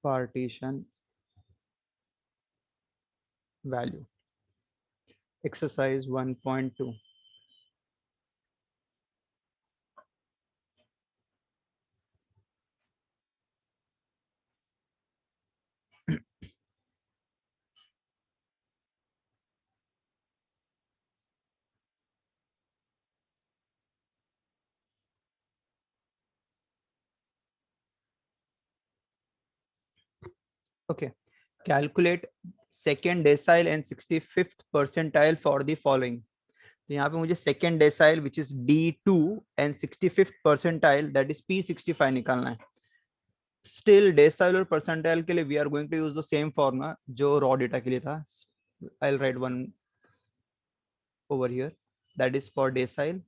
partition value. Exercise 1.2. Okay. Calculate second decile and 65th percentile for the following. तो यहाँ पे मुझे second decile which is D2 and 65th percentile that is P65 निकालना है. Still decile और percentile के लिए we are going to use the same formula जो रॉ डेटा के लिए था. I will write one over here, that is for decile,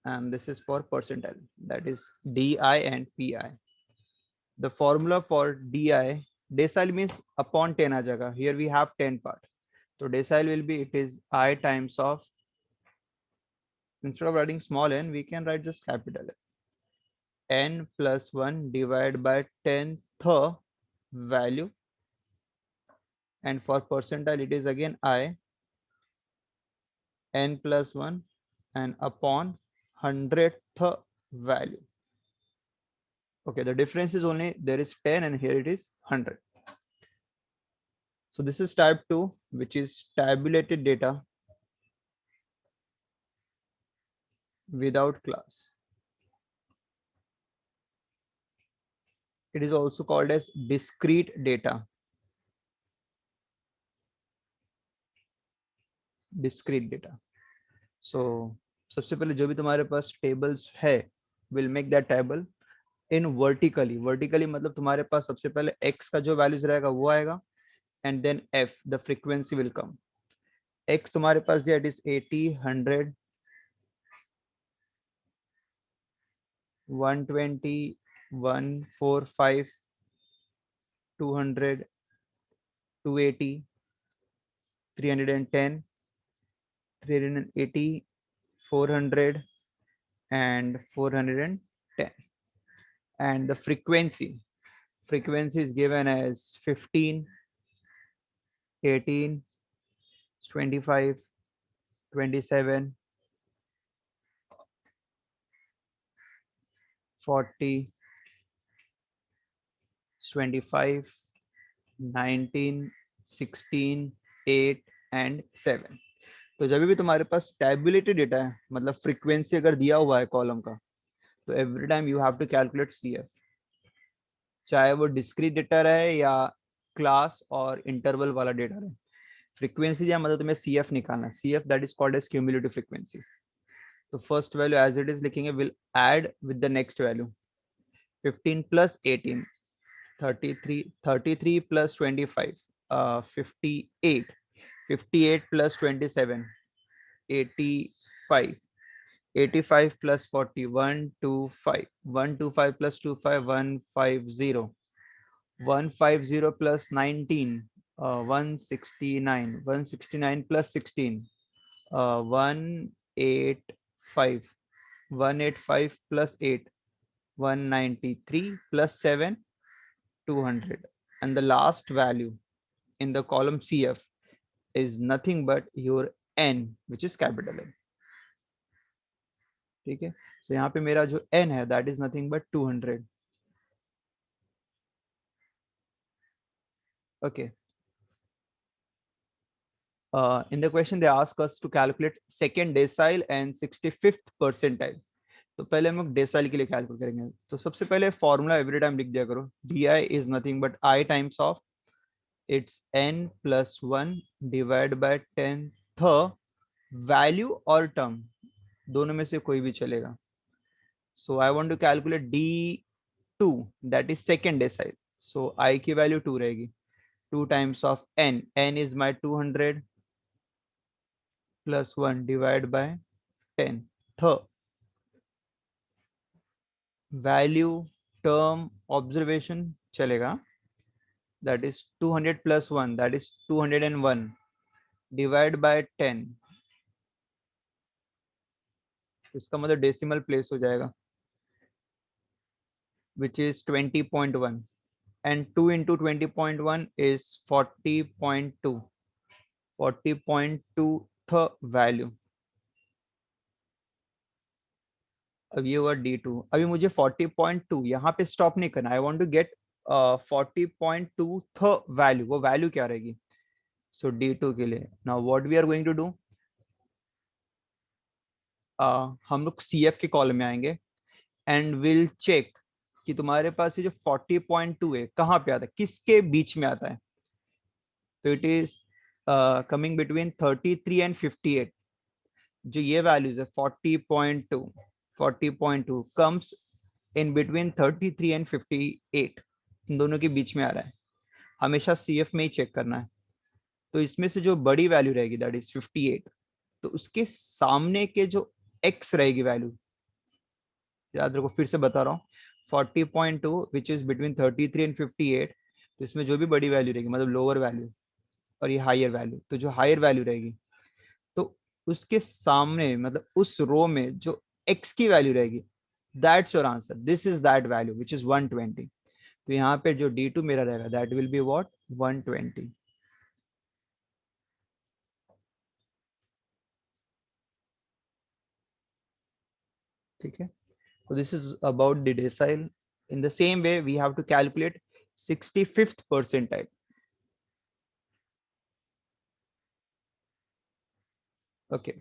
and this is for percentile, that is DI and PI. The formula for DI, decile means upon 10 आ जाएगा. Here we have 10 part, so decile will be, it is I times of, instead of writing small n we can write just capital N plus 1 divided by 10th value, and for percentile it is again I n plus 1 and upon 100th value. Okay, the difference is only there is 10 and here it is 100. So this is type 2, which is tabulated data without class. It is also called as discrete data. Discrete data. So सबसे पहले जो भी तुम्हारे पास tables है, will make that table in vertically. Vertically मतलब तुम्हारे पास सबसे पहले x का जो values रहेगा वो आएगा, and then f, the frequency will come. x तुम्हारे पास दिया, it is 80, 100, 120, 145, 200, 280, 310, 380, 400, and 410. And the frequency is given as 15, 18, 25, 27, 40, 25, 19, 16, 8 and 7. तो जब भी तुम्हारे पास टैबुलेटेड डेटा है, मतलब फ्रीक्वेंसी अगर दिया हुआ है कॉलम का, तो every time you have to calculate CF, चाहे वो डिस्क्रीट डेटा रहे या क्लास और इंटरवल वाला डेटा रहे. फ्रीक्वेंसी दिया मतलब तुम्हें CF निकालना. CF that is called as cumulative frequency. तो first value as it is लिखेंगे, will add with the next value. 15 plus 18, 33 plus 25, 58, 58 plus 27, 85, 85 plus 40, 125, 125 plus 25, 150, 150 plus 19, 169, 169 plus 16, 185, 185 plus 8, 193 plus 7, 200. And the last value in the column CF is nothing but your N, which is capital N. ठीक है. So यहाँ पे मेरा जो N है, that is nothing but 200. Okay. In the question they ask us to calculate second decile and 65th percentile. तो पहले हम लोग डेसाइल के लिए कैलकुलेट करेंगे. तो सबसे पहले फॉर्मूला एवरी टाइम लिख दिया करो. DI is nothing but I times of it's N plus 1 divided by 10th value or term, दोनों में से कोई भी चलेगा. So I want to calculate D2, that is second decile. So I की वैल्यू 2 रहेगी. 2 times of N. N is my 200 plus 1 divided by 10. Third value term observation चलेगा. That is 200 plus 1, that is 201 divided by 10. इसका मतलब decimal place हो जाएगा, which is 20.1. and 2 into 20.1 is 40.2. 40.2 th value. अब ये हुआ D2. अभी मुझे 40.2 यहाँ पे स्टॉप नहीं करना. I want to get 40.2 th value. वो वैल्यू क्या रहेगी? सो D2 के लिए now what we are going to do, हम लोग CF के कॉलम में आएंगे एंड विल चेक कि तुम्हारे पास ये जो 40.2 है कहाँ पे आता है, किसके बीच में आता है. तो it is coming between 33 and 58. जो ये वैल्यूज है 40.2, 40.2 कम्स इन बिटवीन 33 एंड 58. इन दोनों के बीच में आ रहा है. हमेशा CF में ही चेक करना है. तो इसमें से जो बड़ी वैल्यू रहेगी दैट इज 58, तो उसके सामने के जो x रहेगी वैल्यू, याद रखो फिर से बता रहा हूँ, 40.2 विच इज बिटवीन 33 एंड 58. तो इसमें जो भी बड़ी वैल्यू रहेगी मतलब लोअर वैल्यू और ये हायर वैल्यू, तो जो हायर वैल्यू रहेगी तो उसके सामने मतलब उस रो में जो x की वैल्यू रहेगी, that's your answer. This is that value which is 120. तो यहाँ पे जो D2 मेरा रहेगा दैट विल बी व्हाट, 120. ठीक है. So this is about the decile. In the same way, we have to calculate 65th percentile. Okay.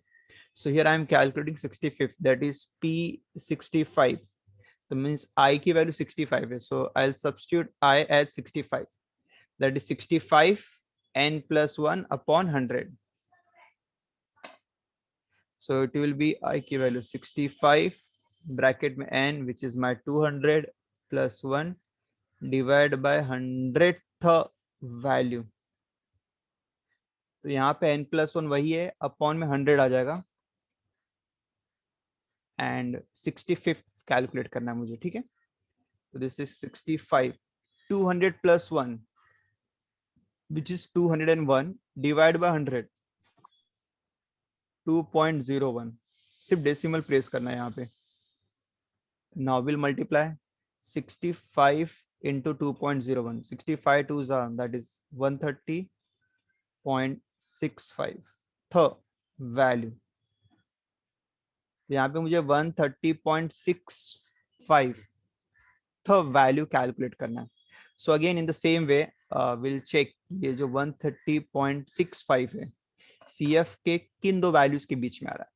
So here I am calculating 65th. That is P65. That means I की value 65 है. So I'll substitute I as 65. That is 65 n plus 1 upon 100. So it will be I की value 65 bracket में n which is my 200 plus 1 divided by 100th value. तो यहाँ पे n plus one वही है, upon में 100 आ जाएगा एंड 65 कैलकुलेट करना है मुझे. ठीक है. तो this is 65, 200 plus 1 which is 201 divide by 100, 2.01. सिर्फ डेसिमल प्लेस करना है यहाँ पे. Now will multiply 65 into 2.01. 65 2s are that is 130.65 th value. यहाँ पे मुझे 130.65 थ वैल्यू कैलकुलेट करना है. So again in the same way will check ये जो 130.65 है CF के किन दो वैल्यूज के बीच में आ रहा है.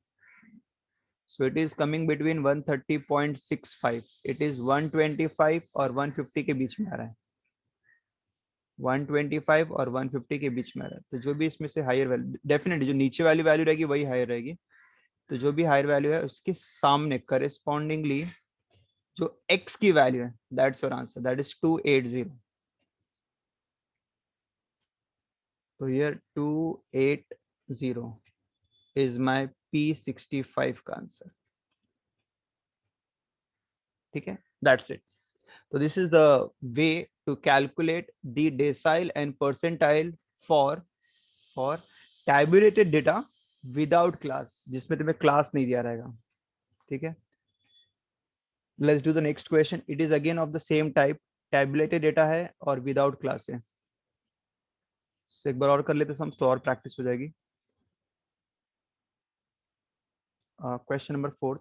So it is coming between 130.65. It is 125 और 150 के बीच में आ रहा है. 125 और 150 के बीच में आ रहा है. तो जो भी इसमें से हायर वैल्यू, डेफिनेटली जो नीचे वाली वैल्यू रहेगी वही हायर रहेगी. तो जो भी हायर वैल्यू है उसके सामने करेस्पॉन्डिंगली जो x की वैल्यू है that's your answer, that is 280. तो हियर 280 इज माय P65 का आंसर. ठीक है, दैट्स इट. तो this is the way to calculate the decile and percentile for for tabulated data without class, जिसमें तुम्हें क्लास नहीं दिया रहेगा. ठीक है. Let's do the next question. It is again of the same type. Tabulated data है और without class है. So, एक बार और कर लेते हम तो और प्रैक्टिस हो जाएगी. Question number 4.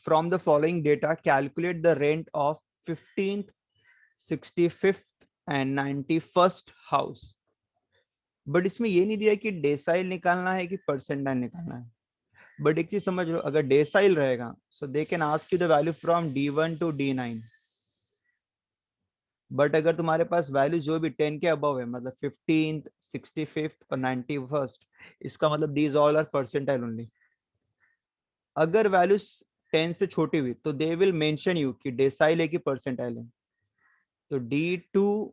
From the following data, calculate the rent of 15th, 65th and 91st house. But इसमें ये नहीं दिया कि डेसाइल निकालना है कि परसेंटाइल निकालना है. बट एक चीज समझ लो, अगर डेसाइल रहेगा so they can ask you the value from D1 to D9. But अगर तुम्हारे पास वैल्यू जो भी 10 के अबव है, मतलब 15th, 65th और 91st, इसका मतलब these all are percentile only. अगर वैल्यू 10 से छोटी हुई तो दे विल मेंशन यू कि डेसाइल है कि परसेंटाइल है. तो D2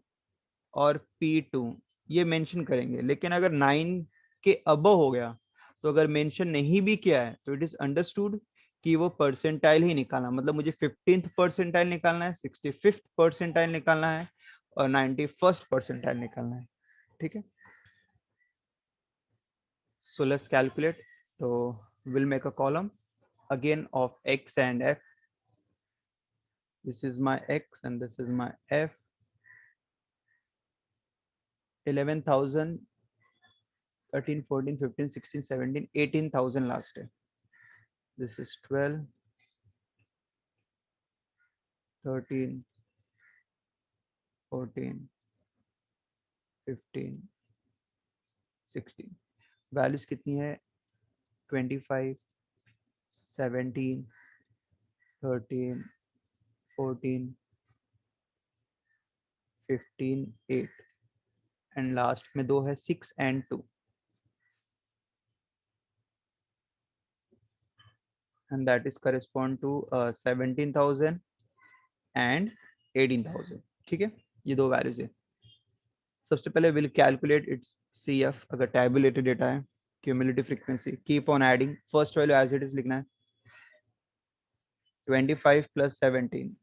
और P2 ये मेंशन करेंगे. लेकिन अगर 9 के अबव हो गया तो अगर मेंशन नहीं भी किया है तो इट इज अंडरस्टूड कि वो परसेंटाइल ही निकालना, मतलब मुझे 15th परसेंटाइल निकालना है, 65th परसेंटाइल निकालना है और 91st परसेंटाइल निकालना है. ठीक है. So let's calculate. तो will make a column again of x and f. This is my X and this is my F. 11,000, 13, 14, 15, 16, 17, 18,000 last day. This is 12, 13, 14, 15, 16. Values कितनी है? 25, 17, 13, 14, 15, 8 एंड लास्ट में दो है 6 and 2 and that is correspond to 17,000 and 18,000. ठीक है, ये दो values है. सबसे पहले विल कैलकुलेट इट्स CF. अगर टैबुलेटेड डेटा है, cumulative frequency, keep on adding. First value as it is लिखना है. 25 plus 17,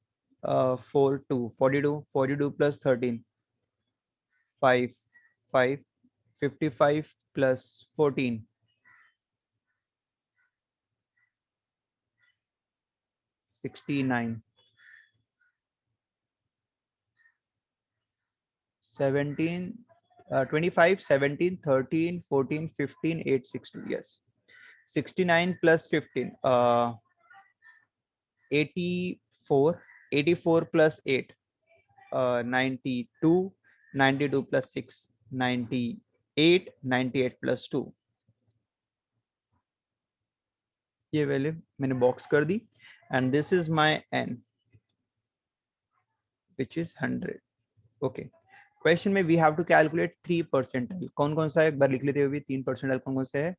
42, 42, 42 plus 13, 5, 5, 55 plus 14, 69, 17, 25, 17, 13, 14, 15, 8, 62. Yes. 69 plus 15, 84, 84 plus 8, 92, 92 plus 6, 98, 98 plus 2. ये वैल्यू मैंने बॉक्स कर दी and this is my n which is 100. Okay. Question में we have to calculate 3 percentile. कौन कौन सा है एक बार लिख लेते हुए. 3 परसेंटाइल कौन कौन से है?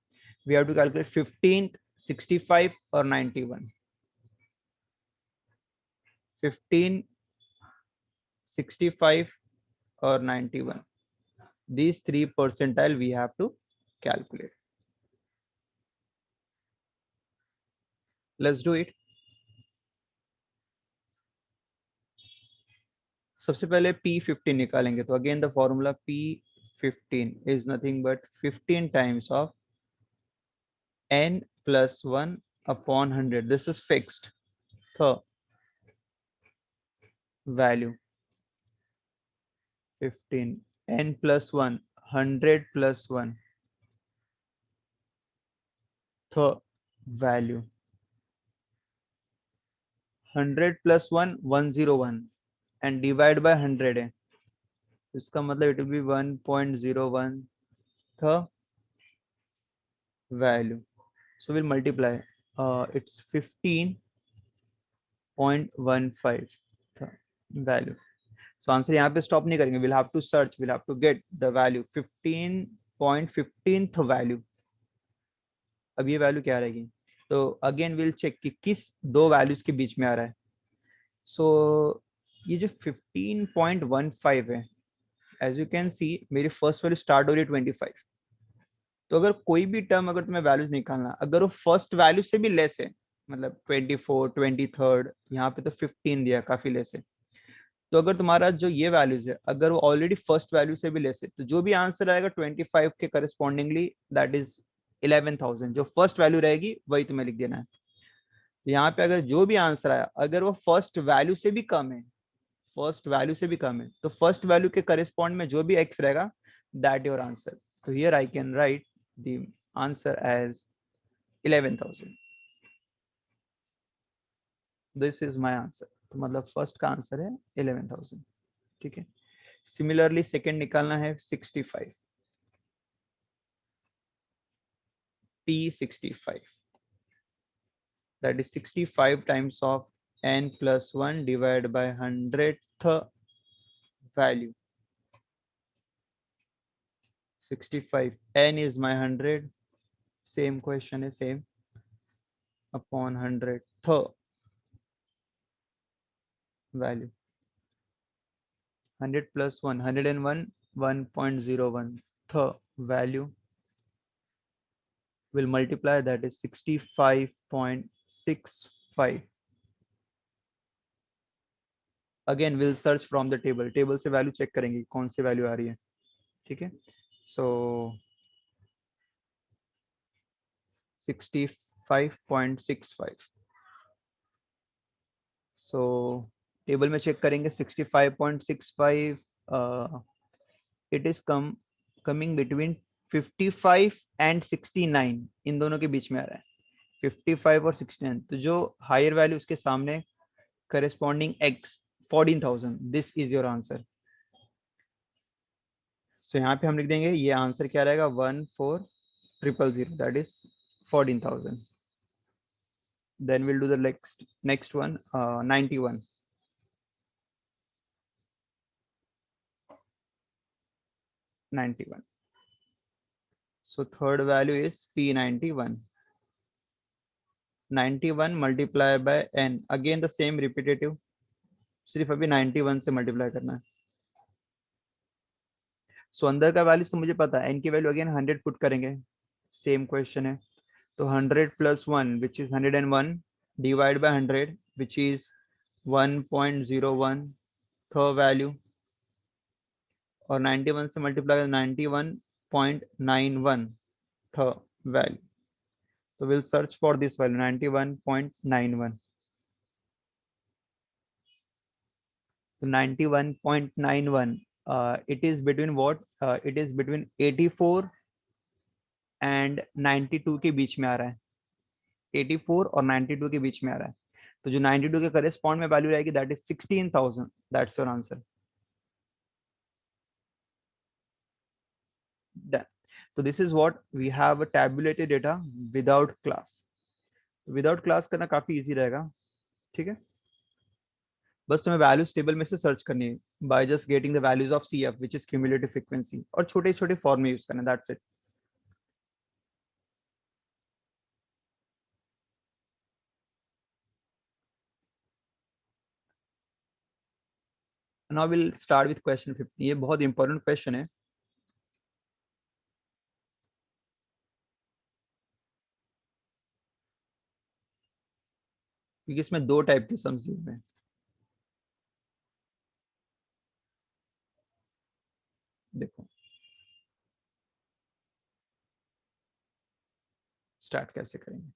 वी हैव टू कैलकुलेट 15, 65 और 91. 15, 65 और 91. These 3 percentile we have to calculate. Let's do it. सबसे पहले P15 निकालेंगे. तो again the formula P15 is nothing but 15 times of n plus 1 upon 100. This is fixed. So value 15, n plus 1, 100 plus 1. So value 100 plus 1, 101 and divide by 100 है. इसका मतलब it will be 1.01 the value. So we'll multiply. It's 15.15 the value. So answer यहाँ पे stop नहीं करेंगे. We'll have to search. We'll have to get the value 15.15th value. अब ये value क्या रहेगी? तो अगेन विल चेक कि किस दो वैल्यूज के बीच में आ रहा है. सो ये जो 15.15 है, एज यू कैन सी मेरी फर्स्ट वैल्यू स्टार्ट हो रही है 25. तो अगर कोई भी टर्म अगर तुम्हें वैल्यूज निकालना, अगर वो फर्स्ट वैल्यू से भी लेस है, मतलब 24, 23, यहाँ पे तो 15 दिया, काफी लेस है. तो अगर तुम्हारा जो ये वैल्यूज है अगर वो ऑलरेडी फर्स्ट वैल्यू से भी लेस है, तो जो भी आंसर आएगा 25 के करस्पॉन्डिंगली दैट इज 11,000. जो फर्स्ट वैल्यू रहेगी वही तुम्हें लिख देना है. यहाँ पे अगर जो भी आंसर आया अगर वो फर्स्ट वैल्यू से भी कम है, फर्स्ट वैल्यू से भी कम है, तो फर्स्ट वैल्यू के करस्पॉन्ड में जो भी एक्स रहेगा दैट योर आंसर. तो here I can write the answer as 11,000. This is my answer. तो मतलब फर्स्ट का आंसर है 11,000. ठीक है. सिमिलरली सेकंड निकालना है 65. P65, that is 65 times of n plus 1 divided by 100th value. 65, n is my 100, same question is same, upon 100th value. 100 plus 1, 101, 1.01 th value will multiply, that is 65.65. Again we'll search from the table. Table से value check करेंगे कौन सी value आ रही है. ठीक है. सो 65.65. So table में check करेंगे 65.65 it is coming between 55 and 69, इन दोनों के बीच में आ रहा है 55 और 69, तो जो हायर वैल्यू उसके सामने corresponding x 14,000, this is your answer. So यहाँ पे हम लिख देंगे ये आंसर क्या रहेगा 14,000, that is 14,000। then we'll do the next one 91 91। so third value is p91 91 multiply by n, again the same repetitive, सिर्फ अभी 91 से मल्टीप्लाई करना है। सो अंदर का वैल्यू तो मुझे पता है, n की वैल्यू अगेन 100 पुट करेंगे, सेम क्वेश्चन है। तो 100 plus 1 which is 101 divide by 100 which is 1.01 third value, और 91 से मल्टीप्लाई 91.91 थर्ड वैल्यू। तो will search for this value 91.91। तो 91.91 it is between what it is between 84 and 92 के बीच में आ रहा है, 84 और 92 के बीच में आ रहा है। तो जो 92 के करेस्पॉन्ड में वैल्यू रहेगी that is 16,000, that's your answer. तो this is what we have tabulated data without class. Without class करना काफी इजी रहेगा, ठीक है। बस तुम्हें वैल्यूज टेबल में से सर्च करनी है by just getting the values of CF which is cumulative frequency, और छोटे छोटे फॉर्म में यूज करना, that's it. Now will start with question 50। ये बहुत इंपॉर्टेंट क्वेश्चन है, क्योंकि इसमें दो टाइप के सम्स दिए हुए हैं। देखो स्टार्ट कैसे करेंगे।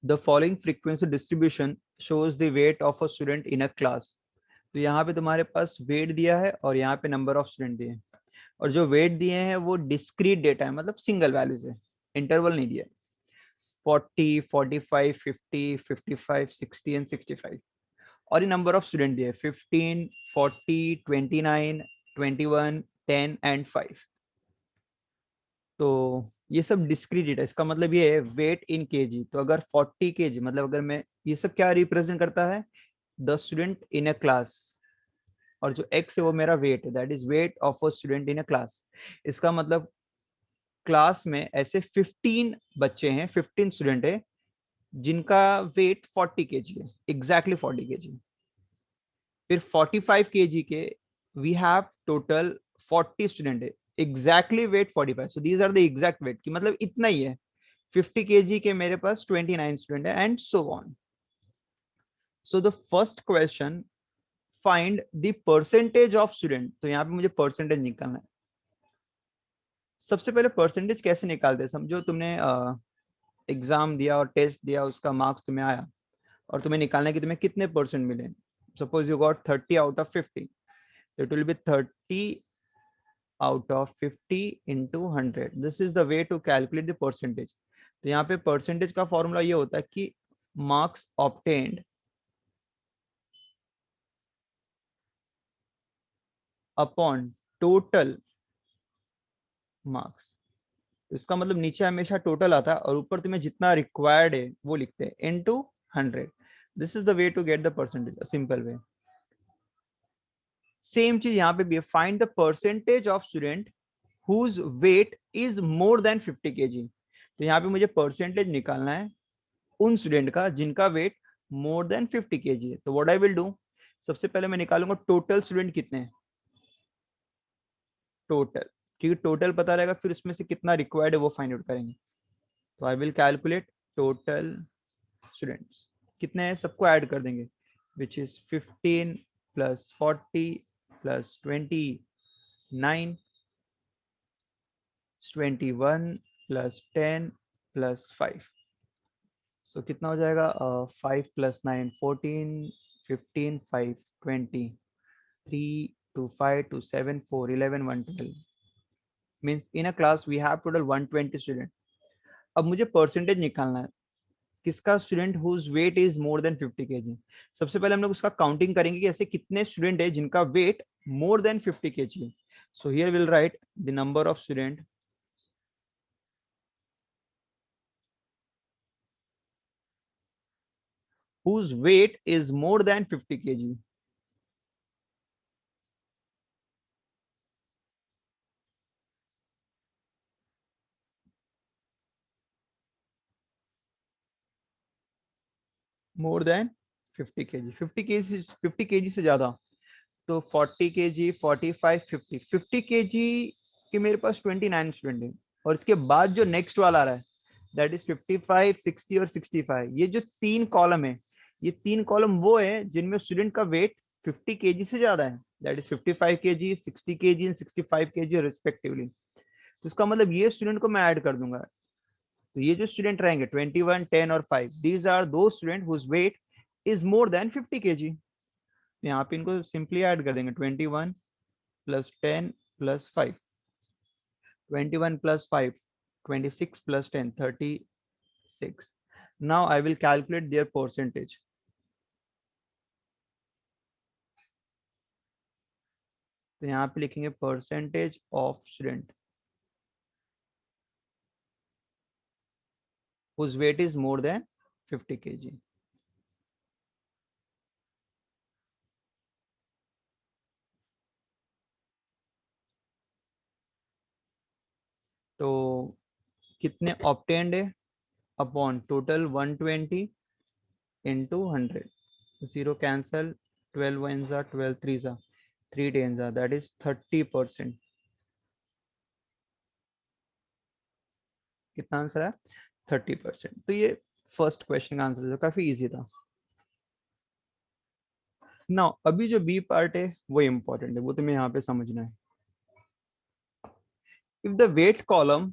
The following frequency distribution shows the weight of a student in a class. तो यहाँ पे तुम्हारे पास वेट दिया है और यहाँ पे नंबर ऑफ स्टूडेंट दिए हैं, और जो वेट दिए हैं वो डिस्क्रीट डेटा है, मतलब सिंगल वैल्यूज है, इंटरवल नहीं दिया। 40, 45, 50, 55, 60 एंड 65, और ये नंबर ऑफ स्टूडेंट दिए 15, 40, 29, 21, 10 एंड 5। तो ये सब डिस्क्रीट डेटा, इसका मतलब ये है वेट इन केजी। तो अगर 40 केजी, मतलब अगर मैं, ये सब क्या रिप्रेजेंट करता है, the student in a class, और जो x है वो मेरा वेट है, that is weight of a student in a class. इसका मतलब क्लास में ऐसे 15 बच्चे हैं, 15 स्टूडेंट है जिनका वेट 40 केजी है, एग्जैक्टली 40 केजी। फिर 45 केजी के वी हैव टोटल 40 स्टूडेंट है, exactly weight 45, so these are the exact weight, की मतलब इतना ही है। 50 केजी के मेरे पास 29 स्टूडेंट है and so on. So the first question, find the percentage of student. तो यहाँ पे मुझे परसेंटेज निकालना है। सबसे पहले परसेंटेज कैसे निकालते हैं, समझो तुमने एग्जाम दिया और टेस्ट दिया, उसका मार्क्स तुम्हें आया और तुम्हें निकालना है कि तुम्हें कितने परसेंट मिले। Suppose you got 30 out of 50, तो it will B 30 out of 50 into 100, this is the way to calculate the percentage। तो यहाँ पे परसेंटेज का फॉर्मूला ये होता है कि marks obtained upon total marks. इसका मतलब नीचे हमेशा टोटल आता है और ऊपर तुम्हें जितना रिक्वायर्ड है वो लिखते हैं into 100। This is the way to get the percentage, simple way. Same चीज यहाँ पे भी है, find the percentage of student whose weight is more than 50 kg. तो यहाँ पे मुझे परसेंटेज निकालना है उन स्टूडेंट का जिनका वेट मोर देन 50 केजी है। तो व्हाट आई विल डू, सबसे पहले मैं निकालूंगा टोटल स्टूडेंट कितने हैं, टोटल, क्योंकि टोटल पता रहेगा फिर उसमें से कितना रिक्वायर्ड है वो फाइंड आउट करेंगे। तो आई विल कैलकुलेट टोटल स्टूडेंट्स कितने हैं, सबको ऐड कर देंगे, which is 15 plus 40 plus 29 21 plus 10 plus 5. सो कितना हो जाएगा? 5 plus 9 14, 15 5 20, 3 2 5 2 7 4 11 1 12. Means in a class we have total 120 student. अब मुझे परसेंटेज निकालना है किसका student whose weight is more than 50 kg. सबसे पहले हम लोग उसका काउंटिंग करेंगे कि ऐसे कितने स्टूडेंट है जिनका weight more than 50 kg. So here will write the number of student whose weight is more than 50 kg. More than 50 kg. 50 kg से ज्यादा तो 40 kg, 45, 50. 50 kg के मेरे पास 29 स्टूडेंट है. और इसके बाद जो नेक्स्ट वाला आ रहा है दैट इज 55, 60 और 65. ये जो तीन कॉलम है, ये तीन कॉलम वो है जिनमें स्टूडेंट का वेट 50 kg से ज्यादा है. That is 55 kg, 60 kg and 65 kg respectively. तो इसका मतलब ये स्टूडेंट को मैं ऐड कर दूंगा. तो ये जो स्टूडेंट रहेंगे 21, 10 और 5, दीज आर दो student whose weight is more than 50 kg. यहाँ पे इनको सिंपली ऐड कर देंगे 21 plus 10 plus 5, 21 plus 5, 26 plus 10, 36. Now I will calculate their percentage. तो यहाँ पे लिखेंगे percentage of student whose weight is more than 50 kg. तो कितने ऑब्टेन्ड है upon total 120 into 100. 0 cancel, 12 ones are 12 threes are 3 tens are, that is 30%. कितना answer है? 30%. तो ये फर्स्ट क्वेश्चन का आंसर है, काफी इजी था. ना अभी जो बी पार्ट है वो इम्पोर्टेंट है, वो तुम्हें यहाँ पे समझना है. इफ द वेट कॉलम,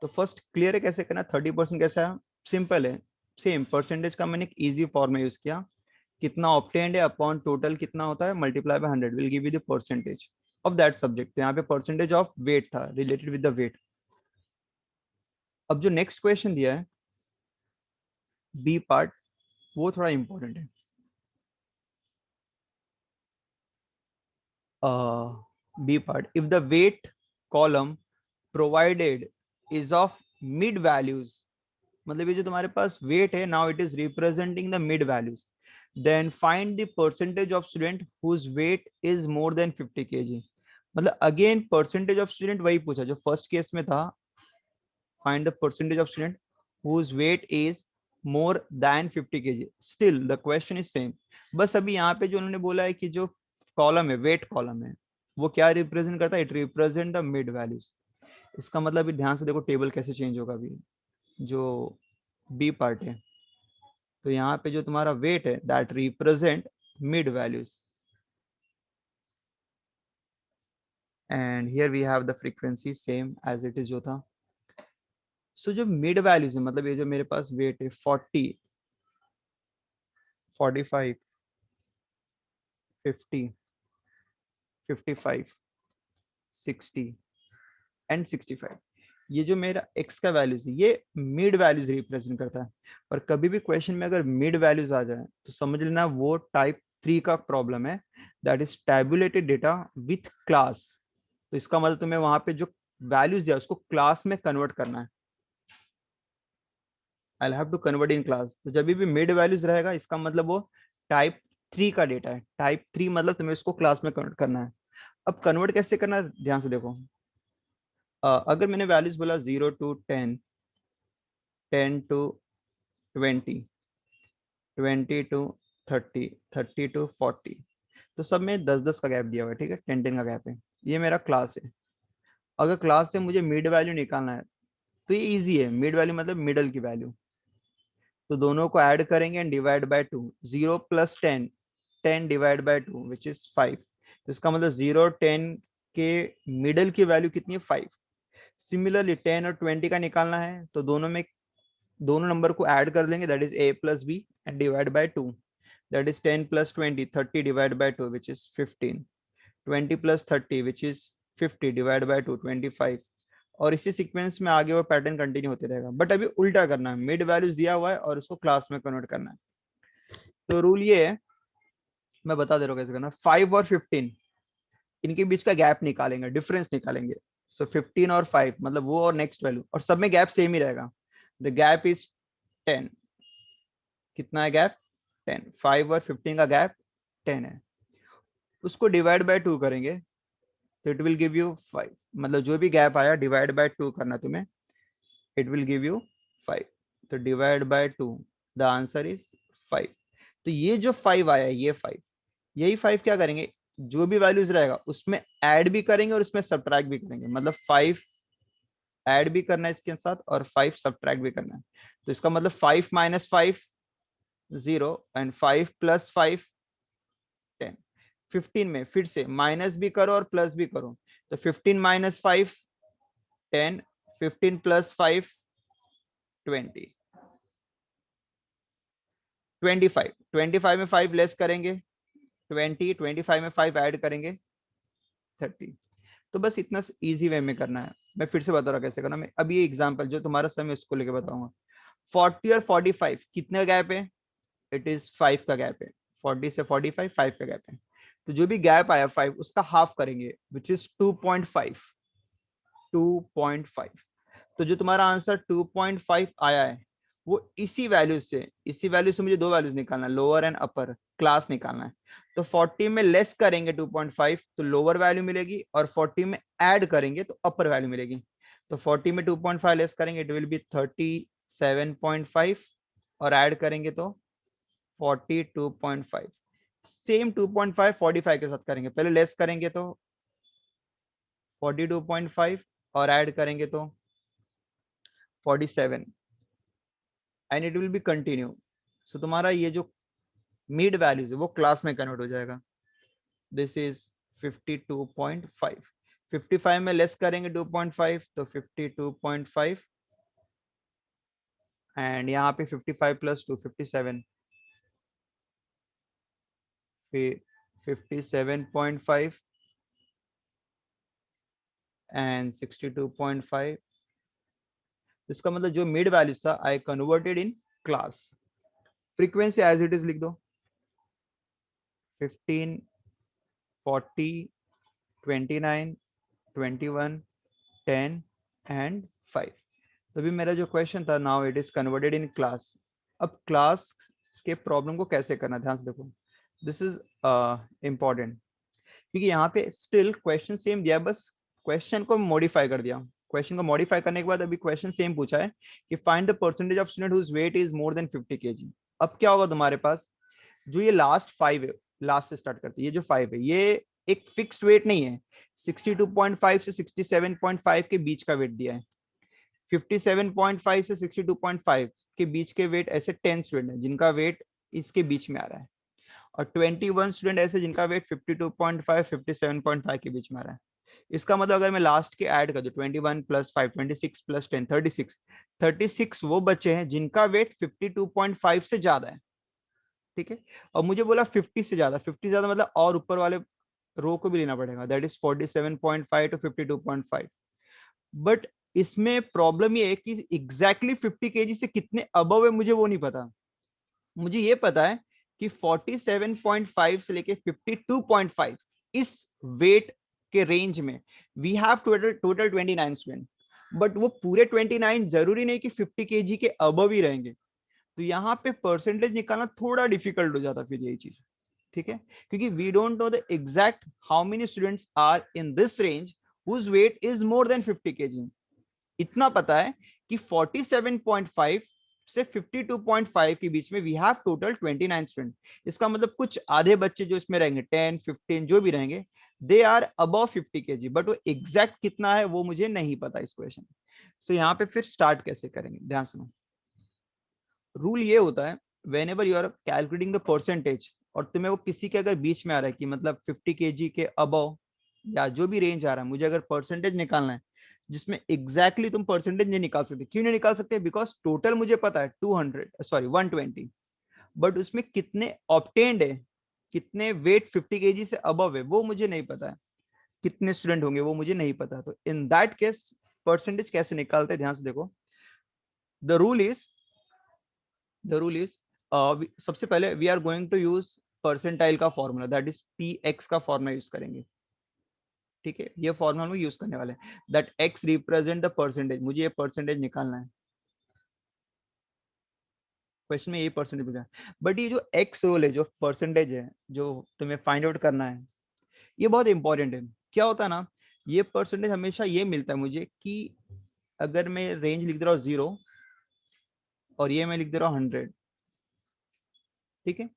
तो फर्स्ट क्लियर है कैसे करना. 30% कैसा है? सिंपल है. सेम परसेंटेज का मैंने एक इजी फॉर्म में यूज किया. कितना ऑब्टेन्ड है अपॉन टोटल कितना होता है multiply by 100 will give you the percentage of that subject. यहाँ पे परसेंटेज ऑफ वेट था रिलेटेड विद द वेट. अब जो नेक्स्ट क्वेश्चन दिया है बी पार्ट, वो थोड़ा इंपॉर्टेंट है. B part, if the weight column provided is of mid values, मतलब ये जो तुम्हारे पास वेट है now it is representing the mid values, then find the percentage of student whose weight is more than 50 kg. मतलब again percentage of student वही पूछा जो फर्स्ट केस में था. Find the percentage of student whose weight is more than 50 kg. Still the question is same. बस अभी यहाँ पे जो उन्होंने बोला है कि जो कॉलम है वेट कॉलम है वो क्या रिप्रेजेंट करता है? It represent the mid values. इसका मतलब अभी ध्यान से देखो टेबल कैसे चेंज होगा. अभी जो बी पार्ट है तो यहाँ पे जो तुम्हारा वेट है that represent mid values and here we have the frequency same as it is जो था. सो जो मिड वैल्यूज है मतलब ये जो मेरे पास वेट है 40, 45, 50, 55, 60 एंड 65, ये जो मेरा x का वैल्यूज है ये मिड वैल्यूज रिप्रेजेंट करता है. और कभी भी क्वेश्चन में अगर मिड वैल्यूज आ जाए तो समझ लेना वो टाइप 3 का प्रॉब्लम है. That is tabulated data with class. तो इसका मतलब तुम्हें वहां पे जो वैल्यूज दिया उसको क्लास में कन्वर्ट करना है. I have to convert in class. तो जब भी मिड वैल्यूज रहेगा इसका मतलब वो टाइप 3 का डेटा है. टाइप 3 मतलब तुम्हें इसको क्लास में कन्वर्ट करना है. अब कन्वर्ट कैसे करना है ध्यान से देखो. अगर मैंने वैल्यूज बोला 0 to 10, 10 to 20, 20 to 30, 30 to 40, तो सब में 10-10 का गैप दिया हुआ है. ठीक है, 10-10 का गैप है. ये मेरा क्लास है. अगर क्लास से मुझे मिड वैल्यू निकालना है तो ये इजी है. मिड वैल्यू मतलब मिडल की वैल्यू. तो दोनों को ऐड करेंगे and divide by 2. 0 plus 10, 10 divide by 2 which is 5. तो इसका मतलब 0 10 के मिडल की वैल्यू कितनी है? 5. सिमिलरली 10 और 20 का निकालना है तो दोनों नंबर को ऐड कर देंगे, that is a plus b and divide by 2, that is 10 plus 20 30 divide by 2 which is 15, 20 plus 30 which is 50 divide by 2 25, और इसी सीक्वेंस में आगे वो पैटर्न कंटिन्यू होते रहेगा। बट अभी उल्टा करना है, मिड वैल्यूज दिया हुआ है और उसको क्लास में कन्वर्ट करना है। तो रूल ये है, मैं बता दे रहा हूँ कैसे करना। 5 और 15 इनके बीच का गैप निकालेंगे, डिफरेंस निकालेंगे। सो 15 और 5 मतलब वो और नेक्स्ट वैल्यू, और सब में गैप सेम ही रहेगा। The gap is 10। कितना है गैप? 10। 5 और 15 का गैप 10 है। उसको डिवाइड बाय 2 करेंगे तो इट विल गिव यू 5। मतलब जो भी गैप आया डिवाइड बाय 2 करना तुम्हें, इट विल गिव यू 5। तो divide by 2, the answer is 5। तो ये जो 5 आया, ये 5, यही 5 क्या करेंगे, जो भी वैल्यूज रहेगा उसमें ऐड भी करेंगे और उसमें सब्ट्रैक्ट भी करेंगे। मतलब 5 ऐड भी करना है इसके साथ और 5 सब्ट्रैक्ट भी करना है। तो इसका मतलब 5 माइनस 5 0 एंड 5 प्लस 5 10। 15 में फिर से माइनस भी करो और प्लस भी करो। तो 15 माइनस 5 10, 15 प्लस 5 20, 25। 25 में 5 लेस करेंगे 20, 25 में 5 ऐड करेंगे 30। तो बस इतना इजी वे में करना है। मैं फिर से बता रहा हूँ कैसे करना। मैं अभी ये एग्जांपल जो तुम्हारा समय उसको लेके बताऊंगा। 40 और 45 कितने का गैप है? इट इज 5 का गैप है। 40 से 45 5 का गैप है। तो जो भी गैप आया 5 उसका हाफ करेंगे विच इज 2.5। 2.5। तो जो तुम्हारा आंसर 2.5 आया है वो इसी वैल्यू से मुझे दो वैल्यूज निकालना है, लोअर एंड अपर क्लास निकालना है। तो 40 में लेस करेंगे 2.5 तो लोअर वैल्यू मिलेगी, और 40 में ऐड करेंगे तो अपर वैल्यू मिलेगी। तो 40 में 2.5 लेस करेंगे इट विल बी 37.5, और ऐड करेंगे तो 42.5। सेम 2.5 45 के साथ करेंगे, पहले लेस करेंगे तो 42.5 और ऐड करेंगे तो 47, and it will be continue. So तुम्हारा ये जो मिड वैल्यूज है वो क्लास में कन्वर्ट हो जाएगा। This is 52.5। 55 में लेस करेंगे 2.5 तो 52.5, एंड यहाँ पे 55 प्लस 2 57, फिर 57.5 एंड 62.5। इसका मतलब जो मिड वैल्यू था I converted in class. Frequency as it is लिख दो, 15 40 29 21 10 एंड 5। तो अभी मेरा जो क्वेश्चन था, now it is converted in class. अब क्लास के प्रॉब्लम को कैसे करना, ध्यान से देखो, दिस इज इंपॉर्टेंट, क्योंकि यहाँ पे स्टिल क्वेश्चन सेम दिया, बस क्वेश्चन को मॉडिफाई कर दिया। क्वेश्चन को मॉडिफाई करने के बाद अभी क्वेश्चन सेम पूछा है कि find the percentage of student whose weight is more than 50 kg। अब क्या होगा तुम्हारे पास, जो ये लास्ट 5 है, लास्ट से स्टार्ट करते हैं, ये जो 5 है ये एक फिक्स्ड वेट नहीं है। 62.5 से 67.5 के बीच का वेट दिया है। 57.5 से 62.5 के बीच के वेट ऐसे 10 स्टूडेंट है जिनका वेट इसके बीच में आ रहा है, और 21 स्टूडेंट ऐसे जिनका वेट 52.5 57.5 के बीच में आ रहा है। इसका मतलब अगर मैं लास्ट के ऐड कर दूं 21 प्लस 5 26 प्लस 10 36 वो बच्चे हैं जिनका वेट 52.5 से ज्यादा है। ठीक है, और मुझे बोला 50 से ज्यादा, 50 ज्यादा मतलब और ऊपर वाले रो को भी लेना पड़ेगा, दैट इज 47.5 टू 52.5। बट इसमें प्रॉब्लम ये है कि एग्जैक्टली 50 kg से कितने अबव है मुझे वो नहीं पता। मुझे ये पता है कि 47.5 से लेके 52.5 इस वेट के रेंज में we have total 29 student. But वो पूरे 29 जरूरी नहीं कि 50 kg के अबव ही रहेंगे। तो यहाँ पे परसेंटेज निकालना थोड़ा डिफिकल्ट हो जाता फिर यही चीज। ठीक है, क्योंकि we don't know the exact how many students are in this range whose weight is more than 50 kg। इतना पता है कि 47.5 से 52.5 के बीच में वी हैव टोटल 29 स्टूडेंट। इसका मतलब कुछ आधे बच्चे जो इसमें रहेंगे 10 15 जो भी रहेंगे they are above 50 kg, but वो एग्जैक्ट कितना है वो मुझे नहीं पता इस क्वेश्चन। सो यहाँ पे फिर स्टार्ट कैसे करेंगे, ध्यान सुनो। रूल ये होता है, whenever you are calculating the percentage और तुम्हें वो किसी के अगर बीच में आ रहा है कि मतलब 50 kg के अबव या जो भी रेंज आ रहा है, मुझे अगर परसेंटेज निकालना है, जिसमें एग्जैक्टली तुम परसेंटेज नहीं निकाल सकते। क्यों नहीं निकाल सकते? बिकॉज टोटल मुझे पता है 200, सॉरी 120, बट उसमें कितने ऑब्टेन्ड है, कितने वेट 50 केजी से अबव है, वो मुझे नहीं पता है। कितने स्टूडेंट होंगे वो मुझे नहीं पता। तो इन दैट केस परसेंटेज कैसे निकालते हैं, ध्यान से देखो। The rule is the rule is सबसे पहले we are going to use percentile का formula, that is P x का फॉर्मूला यूज करेंगे। ठीक है, ये फॉर्मूला में यूज करने वाले हैं, that x represent the percentage. मुझे ये परसेंटेज निकालना है, क्वेश्चन में ये परसेंटेज पूछा है। बट ये जो एक्स रोल है, जो परसेंटेज है, जो तुम्हें फाइंड आउट करना है, ये बहुत इंपॉर्टेंट है। क्या होता है ना, ये परसेंटेज हमेशा ये मिलता है मुझे कि अगर मैं रेंज लिख दे रहा हूँ 0 और ये मैं लिख दे रहा हूँ 100, ठीक है,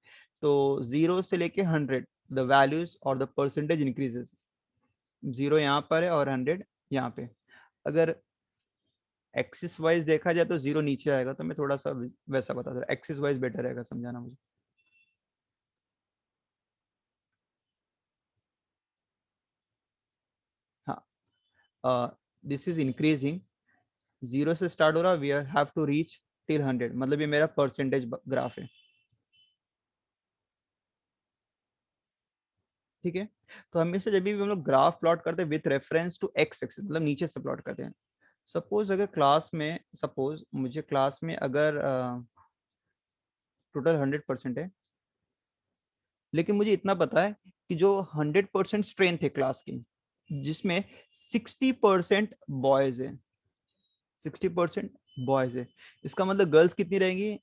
तो 0 से लेके 100 द वैल्यूज और द परसेंटेज इंक्रीजेस। 0 यहाँ पर है और 100 यहाँ पे। अगर एक्सिस वाइज देखा जाए तो 0 नीचे आएगा, तो मैं थोड़ा सा वैसा बता दे रहा, एक्सिस वाइज बेटर रहेगा समझाना मुझे। हाँ, दिस इज इंक्रीजिंग, 0 से स्टार्ट हो रहा, we have to reach till 100, मतलब ये मेरा परसेंटेज ग्राफ है। ठीक है, तो हमेशा जब भी हम लोग ग्राफ प्लॉट करते हैं with reference to x axis, मतलब नीचे से प्लॉट करते हैं। सपोज मुझे क्लास में अगर टोटल 100% है, लेकिन मुझे इतना पता है कि जो 100% स्ट्रेंथ है क्लास की, जिसमें 60% बॉयज है, 60% बॉयज है, इसका मतलब गर्ल्स कितनी रहेंगी?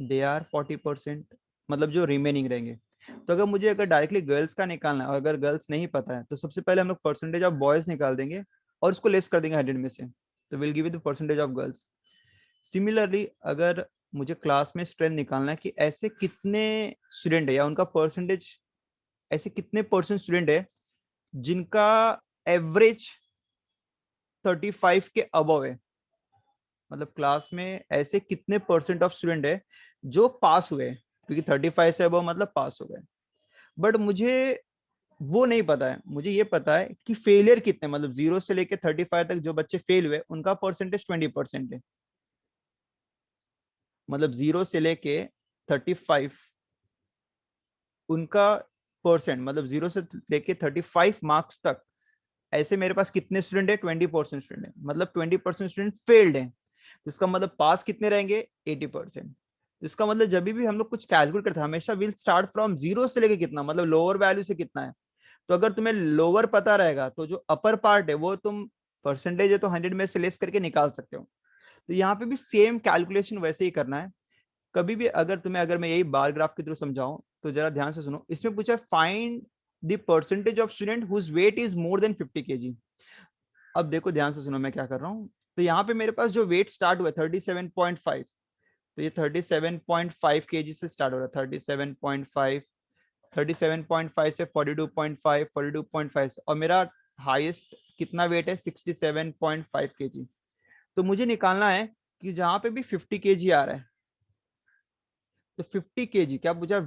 दे आर 40%, मतलब जो रिमेनिंग रहेंगे। तो अगर मुझे डायरेक्टली गर्ल्स का निकालना है और अगर गर्ल्स नहीं पता है, तो सबसे पहले हम लोग परसेंटेज ऑफ बॉयज निकाल देंगे और उसको लेस कर देंगे 100 में से, तो will give you the percentage of girls. Similarly अगर मुझे क्लास में स्ट्रेंथ निकालना है कि ऐसे कितने स्टूडेंट है या उनका परसेंटेज, ऐसे कितने परसेंट स्टूडेंट है जिनका एवरेज 35 के अबव है, मतलब क्लास में ऐसे कितने परसेंट ऑफ स्टूडेंट है जो पास हुए, क्योंकि 35 से अबव मतलब पास हो गए। बट मुझे वो नहीं पता है, मुझे ये पता है कि फेलियर कितने, मतलब 0 से लेके 35 तक जो बच्चे फेल हुए उनका परसेंटेज 20% है। मतलब 0 से लेके 35 उनका परसेंट, मतलब 0 से लेके 35 मार्क्स तक ऐसे मेरे पास कितने स्टूडेंट है? 20% स्टूडेंट है, मतलब 20% स्टूडेंट फेल्ड है। तो इसका मतलब पास कितने रहेंगे? 80%। तो इसका मतलब जब भी हम लोग कुछ कैलकुलेट करते हैं, हमेशा विल स्टार्ट फ्रॉम 0 से लेके कितना, मतलब लोअर वैल्यू से कितना है। तो अगर तुम्हें लोअर पता रहेगा तो जो अपर पार्ट है वो तुम परसेंटेज है तो 100 में से लेस करके निकाल सकते हो। तो यहाँ पे भी सेम कैलकुलेशन वैसे ही करना है। कभी भी अगर मैं यही बार ग्राफ के थ्रू समझाऊं तो जरा ध्यान से सुनो। इसमें पूछा है find the percentage of student whose weight is more than 50 kg. अब देखो ध्यान से सुनो मैं क्या कर रहा हूँ। तो यहाँ पे मेरे पास जो वेट स्टार्ट हुआ है 37.5, तो ये 37.5 केजी से स्टार्ट हो रहा है। 37.5, 37.5 से 42.5, 42.5 से, और मेरा हाईएस्ट कितना वेट है? 67.5 केजी। तो मुझे निकालना है कि जहां पे भी 50 केजी आ रहा है, तो 50 केजी क्या पूछा?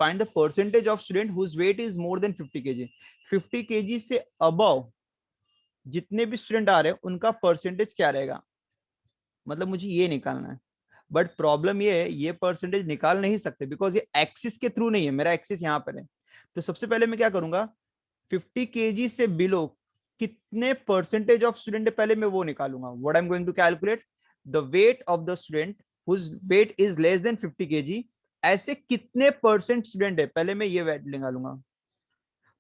Find the percentage of student whose weight is more than 50 KG. 50 KG से अबव जितने भी स्टूडेंट आ रहे हैं उनका परसेंटेज क्या रहेगा, मतलब मुझे ये निकालना है। बट प्रॉब्लम ये है, ये परसेंटेज निकाल नहीं सकते बिकॉज ये एक्सिस के थ्रू नहीं है, मेरा एक्सिस यहाँ पर है। तो सबसे पहले मैं क्या करूंगा, 50 केजी से बिलो कितने परसेंटेज ऑफ स्टूडेंट है पहले मैं वो निकालूंगा। What I am going to calculate the weight of the student whose weight is less than 50 kg, ऐसे कितने परसेंट स्टूडेंट है पहले मैं ये वेट निकालूंगा।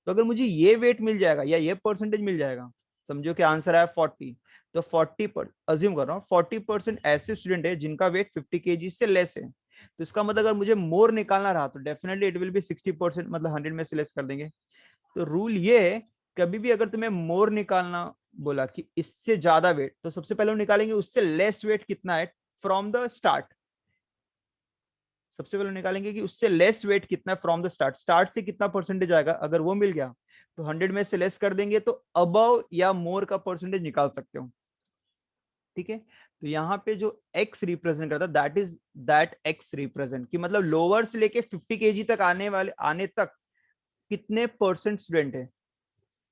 तो अगर मुझे ये वेट मिल जाएगा या ये परसेंटेज मिल जाएगा, समझो कि आंसर आया 40, तो 40 अज्यूम कर रहा हूँ 40% ऐसे स्टूडेंट है जिनका वेट 50 केजी से लेस है। तो इसका मतलब अगर मुझे मोर निकालना रहा तो डेफिनेटली इट विल बी 60%, मतलब 100 में से लेस कर देंगे। तो रूल ये है, कभी भी अगर तुम्हें मोर निकालना बोला कि इससे ज्यादा वेट, तो सबसे पहले हम निकालेंगे उससे लेस वेट कितना है फ्रॉम द स्टार्ट। सबसे पहले निकालेंगे कि उससे लेस वेट कितना है फ्रॉम द स्टार्ट, स्टार्ट से कितना परसेंटेज आएगा। अगर वो मिल गया तो 100 में से लेस कर देंगे, तो अबव या मोर का परसेंटेज निकाल सकते हो। ठीक है, तो यहाँ पे जो x रिप्रेजेंट करता है that is that x represent की, मतलब लोअर से लेके 50 केजी तक आने तक कितने परसेंट स्टूडेंट है।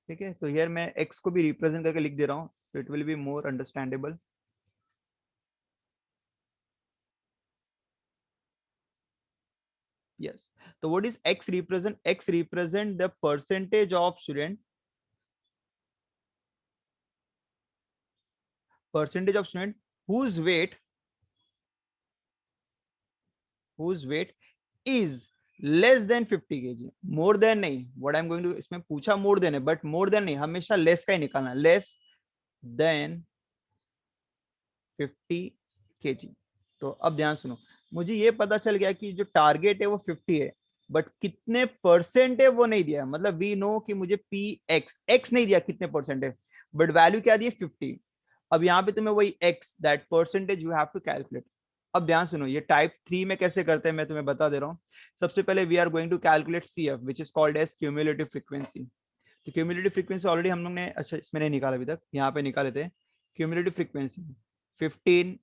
ठीक है, तो यार मैं x को भी रिप्रेजेंट करके लिख दे रहा हूँ। so it will be more understandable. Yes. So what is X represent? X represent the percentage of student whose weight is less than 50 kg. More than नहीं, what I'm going to, इसमें पूछा more than है, but more than नहीं, हमेशा less का ही निकालना, less than 50 kg. तो अब ध्यान सुनो, मुझे ये पता चल गया कि जो टारगेट है वो 50 है, बट कितने परसेंट है वो नहीं दिया. मतलब वी नो कि मुझे पी एक्स नहीं दिया कितने परसेंट है, बट वैल्यू क्या दी है 50. अब यहाँ पे तुम्हें वही x that percentage you have to calculate. अब ध्यान सुनो, ये टाइप 3 में कैसे करते हैं मैं तुम्हें बता दे रहा हूँ. सबसे पहले we are going to calculate C F which is called as cumulative frequency. तो क्यूमुलेटिव फ्रीक्वेंसी ऑलरेडी हम लोग ने, अच्छा इसमें नहीं निकाला अभी तक, यहाँ पे निकाले थे. क्यूमुलेटिव फ्रीक्वेंसी 15,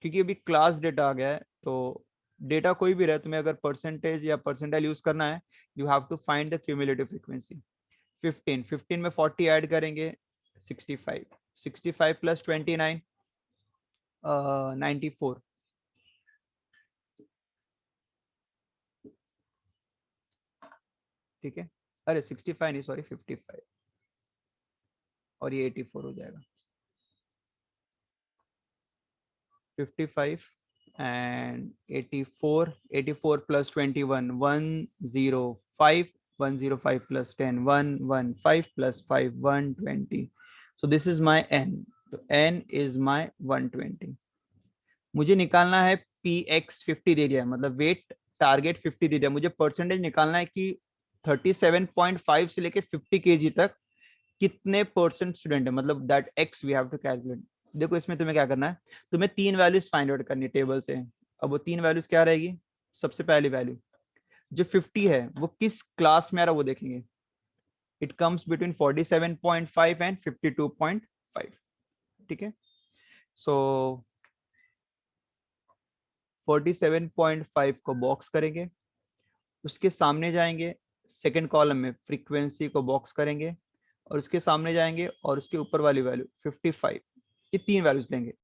क्योंकि अभी क्लास डेटा आ गया है, तो डेटा कोई भी रहे, तुम्हें अगर परसेंटेज या परसेंटाइल यूज करना है, you have to find the cumulative frequency. 15 में 40 ऐड करेंगे, 65. 65 प्लस 29 94. ठीक है, अरे 65 नहीं, सॉरी 55, और ये 84 हो जाएगा. 55 and 84 plus 21 105. 105 plus 10 115 plus 5 120. So this is my n. So n is my 120. मुझे निकालना है px 50 दे दिया है, मतलब वेट टारगेट 50 दे दिया, मुझे परसेंटेज निकालना है कि 37.5 से लेके 50 kg तक कितने परसेंट स्टूडेंट है, मतलब that x we have to calculate. देखो इसमें तुम्हें क्या करना है, तुम्हें 3 वैल्यूज फाइंड आउट करनी है टेबल से. अब वो 3 वैल्यूज क्या रहेगी, सबसे पहली वैल्यू जो 50 है वो किस क्लास में आ रहा है वो देखेंगे. It comes between 47.5 and 52.5. ठीक है, सो 47.5 को बॉक्स करेंगे, उसके सामने जाएंगे, सेकंड कॉलम में फ्रीक्वेंसी को बॉक्स करेंगे, और उसके सामने जाएंगे और उसके ऊपर वाली वैल्यू 55. ये 3 वैल्यूज लेंगे.